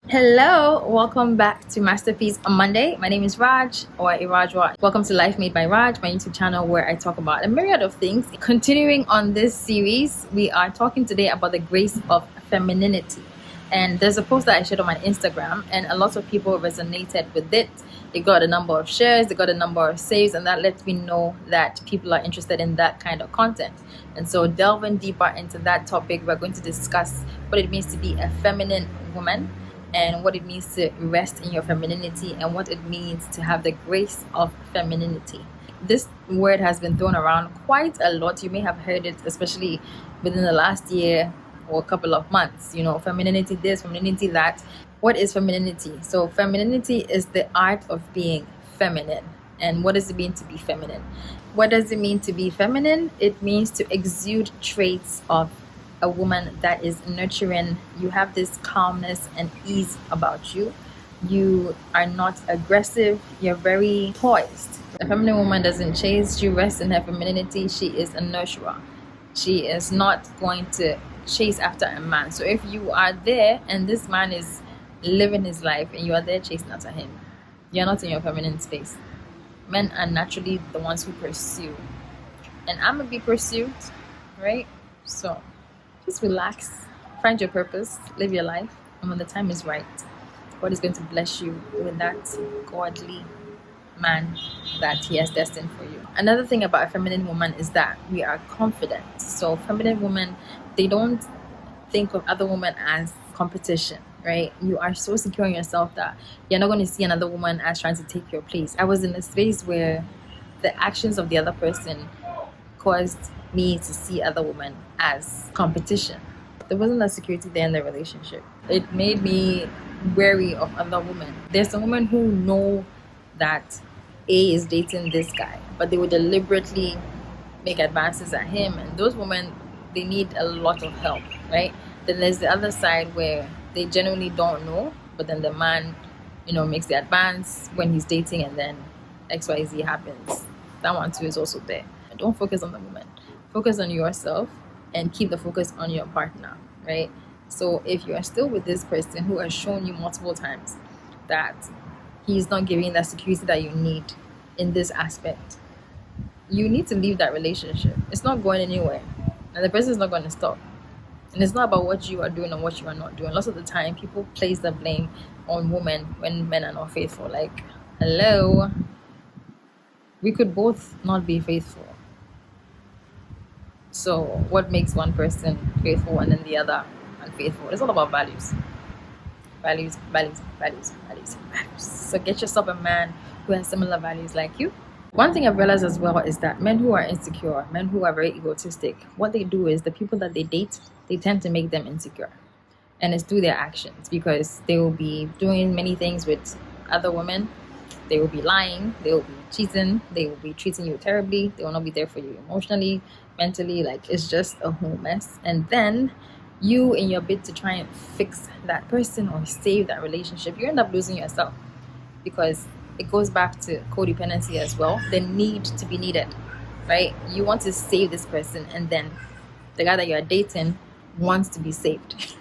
Hello, welcome back to Masterpiece on Monday. My name is Raj or Irajwa. Welcome to Life Made by Raj, my YouTube channel where I talk about a myriad of things. Continuing on this series, we are talking today about the grace of femininity. And there's a post that I shared on my Instagram, and a lot of people resonated with it. It got a number of shares, it got a number of saves, and that lets me know that people are interested in that kind of content. And so, delving deeper into that topic, we're going to discuss what it means to be a feminine woman, and what it means to rest in your femininity, and what it means to have the grace of femininity. This word has been thrown around quite a lot. You may have heard it, especially within the last year or a couple of months. Femininity this, femininity that. What is femininity? So, femininity is the art of being feminine. And what does it mean to be feminine? What does it mean to be feminine? It means to exude traits of a woman that is nurturing. You have this calmness and ease about you. You are not aggressive. You're very poised. A feminine woman doesn't chase. She rests in her femininity. She is a nurturer. She is not going to chase after a man. So if you are there and this man is living his life and you are there chasing after him, you're not in your feminine space. Men are naturally the ones who pursue. And I'm going to be pursued, right? So just relax, find your purpose, live your life, and when the time is right, God is going to bless you with that godly man that He has destined for you. Another thing about a feminine woman is that we are confident. So, feminine women, they don't think of other women as competition, right? You are so secure in yourself that you're not going to see another woman as trying to take your place. I was in a space where the actions of the other person caused me to see other women as competition. There wasn't a security there in the relationship. It made me wary of other women. There's some women who know that A is dating this guy, but they would deliberately make advances at him, and those women, they need a lot of help, right? Then there's the other side where they genuinely don't know, but then the man, makes the advance when he's dating, and then XYZ happens. That one too is also there. Don't focus on the woman. Focus on yourself and keep the focus on your partner, right? So if you are still with this person who has shown you multiple times that he's not giving that security that you need in this aspect, you need to leave that relationship. It's not going anywhere, and the person is not going to stop. And it's not about what you are doing and what you are not doing. Lots of the time, people place the blame on women when men are not faithful. Like, hello, we could both not be faithful. So what makes one person faithful and then the other unfaithful? It's all about values. Values. So get yourself a man who has similar values like you. One thing I've realized as well is that men who are insecure, men who are very egotistic, what they do is the people that they date, they tend to make them insecure. And it's through their actions, because they will be doing many things with other women. They will be lying, they will be cheating, they will be treating you terribly, they will not be there for you emotionally, mentally. Like, it's just a whole mess. And then you, in your bid to try and fix that person or save that relationship, you end up losing yourself, because it goes back to codependency as well, the need to be needed, right? You want to save this person, and then the guy that you're dating wants to be saved.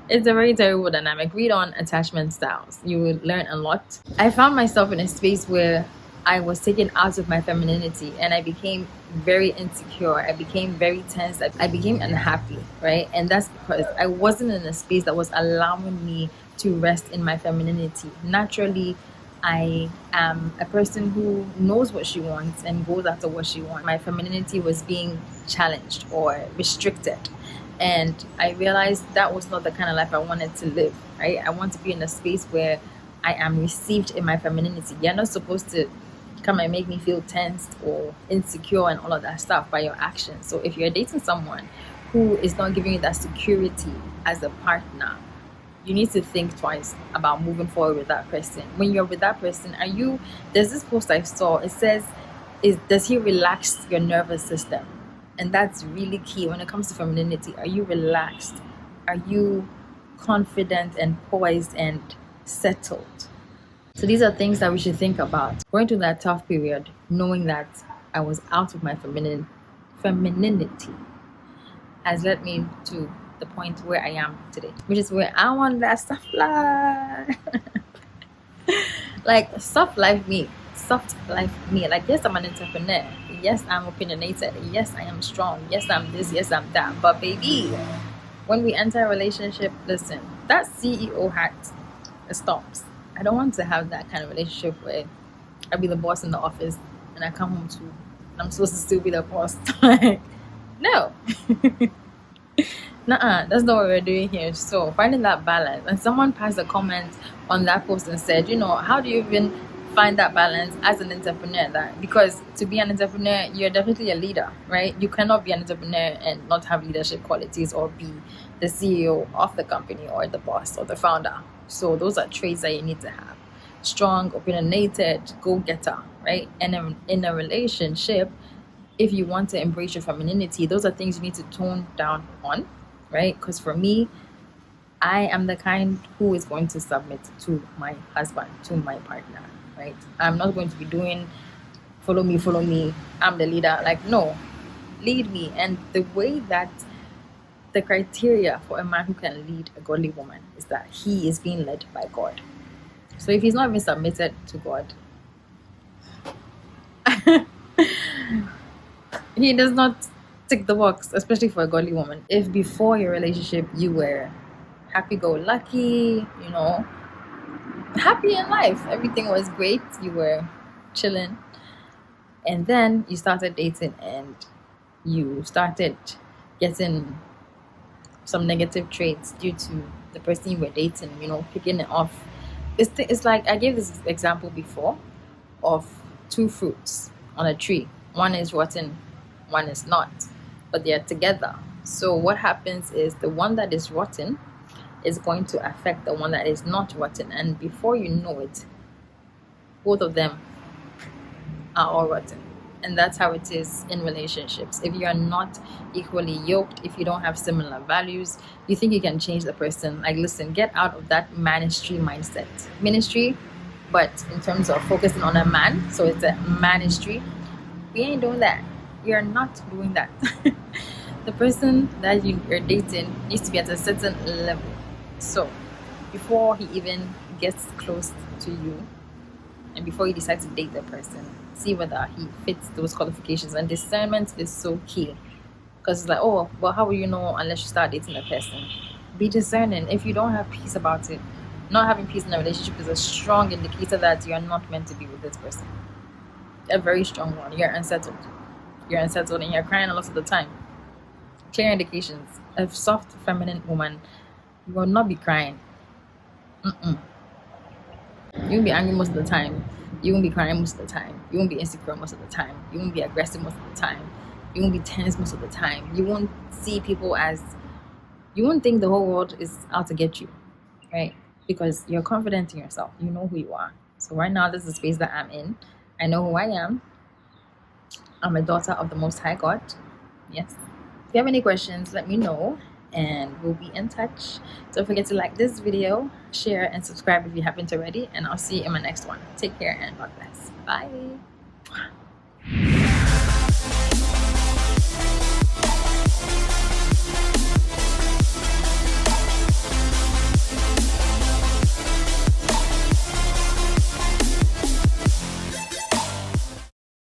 It's a very terrible dynamic. Read on attachment styles. You will learn a lot. I found myself in a space where I was taken out of my femininity, and I became very insecure. I became very tense. I became unhappy, right? And that's because I wasn't in a space that was allowing me to rest in my femininity. Naturally, I am a person who knows what she wants and goes after what she wants. My femininity was being challenged or restricted. And I realized that was not the kind of life I wanted to live, right? I want to be in a space where I am received in my femininity. You're not supposed to come and make me feel tensed or insecure and all of that stuff by your actions. So if you're dating someone who is not giving you that security as a partner, you need to think twice about moving forward with that person. When you're with that person, there's this post I saw, it says, does he relax your nervous system? And that's really key when it comes to femininity. Are you relaxed? Are you confident and poised and settled? So these are things that we should think about. Going through that tough period, knowing that I was out of my femininity, has led me to the point where I am today, which is where I want that soft life. Like soft life me. Soft life me. Like, yes, I'm an entrepreneur. Yes, I'm opinionated. Yes, I am strong. Yes, I'm this. Yes, I'm that. But baby, when we enter a relationship, listen, that CEO hat, it stops. I don't want to have that kind of relationship where I be the boss in the office and I come home too and I'm supposed to still be the boss. Like, no. Nuh-uh, that's not what we're doing here. So finding that balance, and someone passed a comment on that post and said, how do you even find that balance as an entrepreneur? That because to be an entrepreneur, you're definitely a leader, right? You cannot be an entrepreneur and not have leadership qualities or be the CEO of the company or the boss or the founder. So those are traits that you need to have: strong, opinionated, go-getter, right? And in a relationship, if you want to embrace your femininity, those are things you need to tone down on, right? Because for me, I am the kind who is going to submit to my husband, to my partner, right? I'm not going to be doing follow me, I'm the leader. Like, no, lead me. And the way that the criteria for a man who can lead a godly woman is that he is being led by God. So if he's not even submitted to God, he does not tick the box, especially for a godly woman. If before your relationship you were happy-go-lucky, happy in life, everything was great, you were chilling, and then you started dating and you started getting some negative traits due to the person you were dating, picking it off. It's like I gave this example before of two fruits on a tree. One is rotten, one is not, but they're together. So what happens is the one that is rotten is going to affect the one that is not rotten, and before you know it, both of them are all rotten. And that's how it is in relationships. If you are not equally yoked, if you don't have similar values, you think you can change the person. Like, listen, get out of that ministry mindset. Ministry, but in terms of focusing on a man, so it's a ministry. We ain't doing that. We are not doing that. The person that you're dating needs to be at a certain level. So before he even gets close to you, and before you decide to date the person, see whether he fits those qualifications. And discernment is so key, because it's like, oh, well, how will you know unless you start dating a person? Be discerning. If you don't have peace about it, not having peace in a relationship is a strong indicator that you're not meant to be with this person. A very strong one. You're unsettled and you're crying a lot of the time. Clear indications. A soft feminine woman, you will not be crying. You won't be angry most of the time. You won't be crying most of the time. You won't be insecure most of the time. You won't be aggressive most of the time. You won't be tense most of the time. You won't see people as, you won't think the whole world is out to get you, right? Because you're confident in yourself. You know who you are. So right now, this is the space that I'm in. I know who I am. I'm a daughter of the Most High God. Yes. If you have any questions, let me know, and we'll be in touch. Don't forget to like this video, share, and subscribe if you haven't already, and I'll see you in my next one. Take care and God bless. Bye.